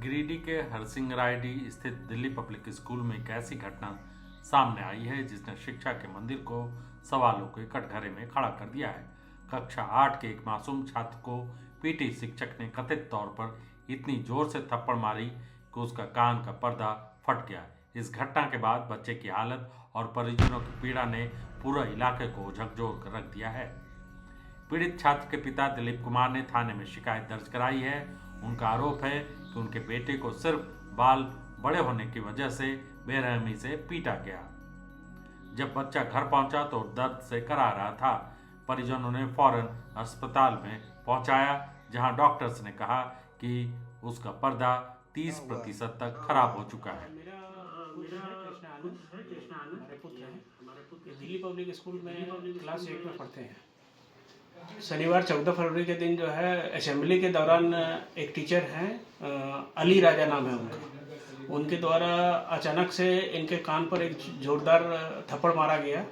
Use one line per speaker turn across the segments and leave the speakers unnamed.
गिरिडीह के हरसिंगरायडीह स्थित Delhi public school में एक ऐसी घटना सामने आई है जिसने शिक्षा के मंदिर को सवालों के कटघरे में खड़ा कर दिया है। कक्षा 8 के एक मासूम छात्र को पीटी शिक्षक ने कथित तौर पर इतनी जोर से थप्पड़ मारी कि उसका कान का पर्दा फट गया। इस घटना के बाद बच्चे की हालत और परिजनों की पीड़ा ने पूरा इलाके को झकझोर कर रख दिया है। पीड़ित छात्र के पिता दिलीप कुमार ने थाने में शिकायत दर्ज कराई है। उनका आरोप है कि उनके बेटे को सिर्फ बाल बड़े होने की वजह से बेरहमी से पीटा गया। जब बच्चा घर पहुंचा तो दर्द से करा रहा था। परिजनों ने फौरन अस्पताल में पहुंचाया, जहां डॉक्टर्स ने कहा कि उसका पर्दा 30% तक खराब हो चुका है।
दिल्ली पब्लिक स्कूल में क्लास 8 में पढ़ते हैं। शनिवार 14 फरवरी के दिन जो है असेंबली के दौरान एक टीचर हैं, अली राजा नाम है उनके द्वारा अचानक से इनके कान पर एक जोरदार थप्पड़ मारा गया।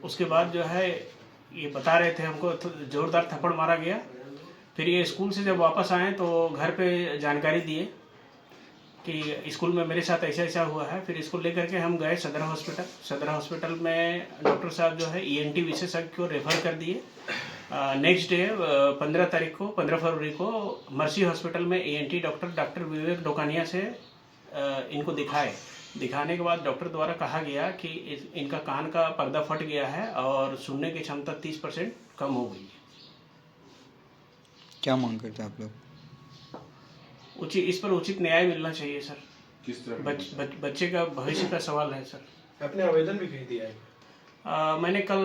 उसके बाद जो है ये बता रहे थे हमको जोरदार थप्पड़ मारा गया। फिर ये स्कूल से जब वापस आए तो घर पे जानकारी दिए कि स्कूल में मेरे साथ ऐसा ऐसा हुआ है। फिर इसको लेकर के हम गए सदर हॉस्पिटल में डॉक्टर साहब जो है ईएनटी विशेषज्ञ को रेफर कर दिए। नेक्स्ट डे 15 फरवरी को मर्सी हॉस्पिटल में ईएनटी डॉक्टर विवेक डोकानिया से इनको दिखाने के बाद डॉक्टर द्वारा कहा गया कि इनका कान का पर्दा फट गया है और सुनने की क्षमता 30% कम हो गई है।
क्या मांग करते हैं आप लोग?
इस पर उचित न्याय मिलना चाहिए सर।
किस तरह
बच्चे का भविष्य का सवाल है सर।
आपने आवेदन भी कहीं दिया है?
मैंने कल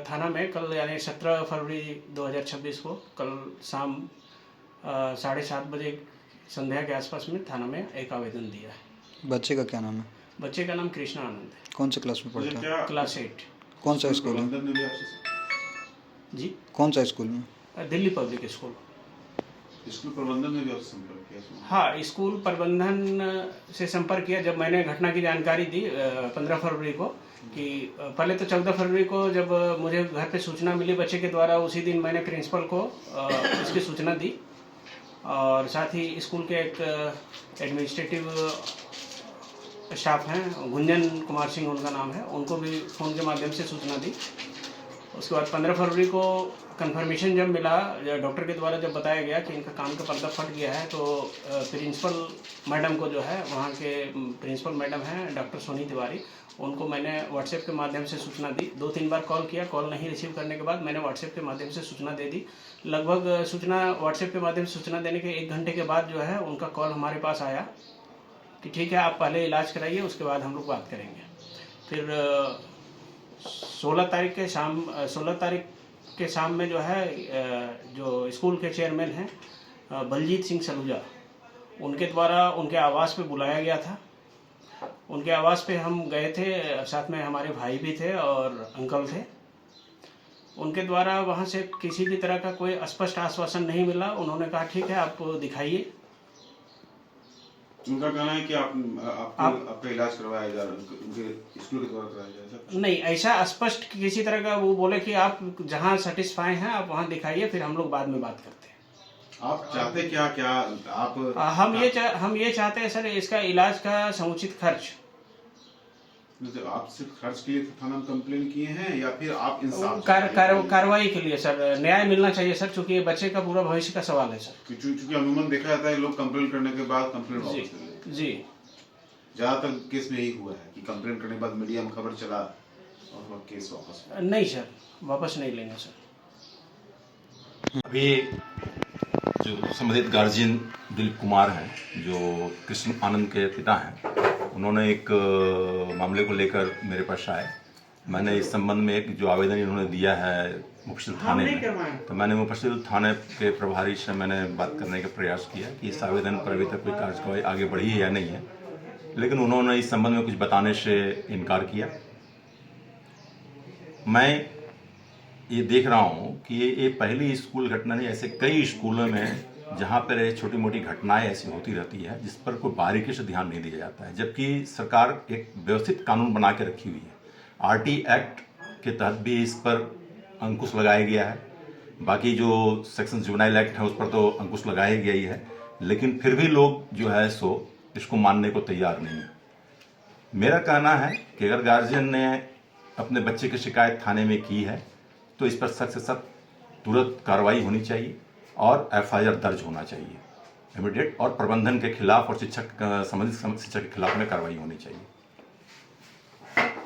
थाना में यानी 17 फरवरी 2026 को कल शाम 7:30 बजे संध्या के आसपास में थाना में एक आवेदन दिया है।
बच्चे का क्या नाम है?
बच्चे का नाम कृष्णा आनंद है।
कौन से क्लास में पढ़ता है?
क्लास 8।
कौन सा स्कूल है?
जी,
कौन सा स्कूल में?
Delhi public school.
स्कूल प्रबंधन ने भी आपसे संपर्क किया?
हाँ, स्कूल प्रबंधन से संपर्क किया जब मैंने घटना की जानकारी दी 15 फरवरी को। कि पहले तो 14 फरवरी को जब मुझे घर पे सूचना मिली बच्चे के द्वारा, उसी दिन मैंने प्रिंसिपल को इसकी सूचना दी और साथ ही स्कूल के एक एडमिनिस्ट्रेटिव स्टाफ हैं, गुंजन कुमार सिंह उनका नाम है, उनको भी फ़ोन के माध्यम से सूचना दी। उसके बाद 15 फरवरी को कंफर्मेशन जब मिला डॉक्टर के द्वारा, जब बताया गया कि इनका कान का पर्दा फट गया है, तो प्रिंसिपल मैडम को जो है वहाँ के प्रिंसिपल मैडम हैं डॉक्टर सोनी तिवारी, उनको मैंने व्हाट्सएप के माध्यम से सूचना दी। 2-3 बार कॉल किया, कॉल नहीं रिसीव करने के बाद मैंने व्हाट्सएप के माध्यम से सूचना दे दी। लगभग व्हाट्सएप के माध्यम से सूचना देने के 1 घंटे के बाद जो है उनका कॉल हमारे पास आया कि ठीक है, आप पहले इलाज कराइए, उसके बाद हम लोग बात करेंगे। फिर 16 तारीख के शाम में जो है जो स्कूल के चेयरमैन हैं बलजीत सिंह सलूजा, उनके द्वारा उनके आवास पे बुलाया गया था। उनके आवास पे हम गए थे, साथ में हमारे भाई भी थे और अंकल थे। उनके द्वारा वहाँ से किसी भी तरह का कोई स्पष्ट आश्वासन नहीं मिला। उन्होंने कहा ठीक है, आप दिखाइए।
उनका कहना है कि आपका इलाज करवाया जा रहा है, उनके स्कूल के द्वारा कराया जा रहा है।
नहीं, ऐसा स्पष्ट किसी तरह का वो बोले कि आप जहाँ सेटिस्फाई हैं आप वहाँ दिखाइए, फिर हम लोग बाद में बात करते हैं।
आप चाहते क्या आप
हम ये चाहते हैं सर, इसका इलाज का समुचित खर्च।
आप सिर्फ खर्च के लिए थाना में कंप्लेन किए हैं या फिर आप इंसाफ
कार्रवाई के लिए सर, न्याय मिलना चाहिए सर, क्योंकि ये बच्चे का पूरा भविष्य का सवाल है सर।
क्योंकि अमूमन देखा जाता है लोग कंप्लेन करने के बाद कंप्लेन वापस ले लेते हैं।
जी,
ज्यादातर केस में यही हुआ है कि कंप्लेन करने के बाद मीडिया में खबर चला और केस वापस।
नहीं सर, वापस नहीं लेंगे सर।
अभी जो संबंधित गार्जियन दिलीप कुमार हैं, जो कृष्ण आनंद के पिता हैं, उन्होंने एक मामले को लेकर मेरे पास आए। मैंने इस संबंध में एक जो आवेदन इन्होंने दिया है मुफस्सिल थाने में, तो मैंने मुफस्सिल थाने के प्रभारी से मैंने बात करने का प्रयास किया कि इस आवेदन पर अभी तक कोई कार्यवाही आगे बढ़ी है या नहीं है, लेकिन उन्होंने इस संबंध में कुछ बताने से इनकार किया। मैं ये देख रहा हूँ कि ये पहली स्कूल घटना नहीं, ऐसे कई स्कूलों में जहाँ पर छोटी मोटी घटनाएं ऐसी होती रहती है जिस पर कोई बारीकी से ध्यान नहीं दिया जाता है, जबकि सरकार एक व्यवस्थित कानून बना के रखी हुई है। आरटी एक्ट के तहत भी इस पर अंकुश लगाया गया है, बाकी जो सेक्शन जुवेनाइल एक्ट है उस पर तो अंकुश लगाया गया ही है, लेकिन फिर भी लोग जो है सो इसको मानने को तैयार नहीं है। मेरा कहना है कि अगर गार्जियन ने अपने बच्चे की शिकायत थाने में की है तो इस पर सख्त से सख्त तुरंत कार्रवाई होनी चाहिए और FIR दर्ज होना चाहिए इमीडिएट, और प्रबंधन के खिलाफ और शिक्षक संबंधित शिक्षक के खिलाफ में कार्रवाई होनी चाहिए।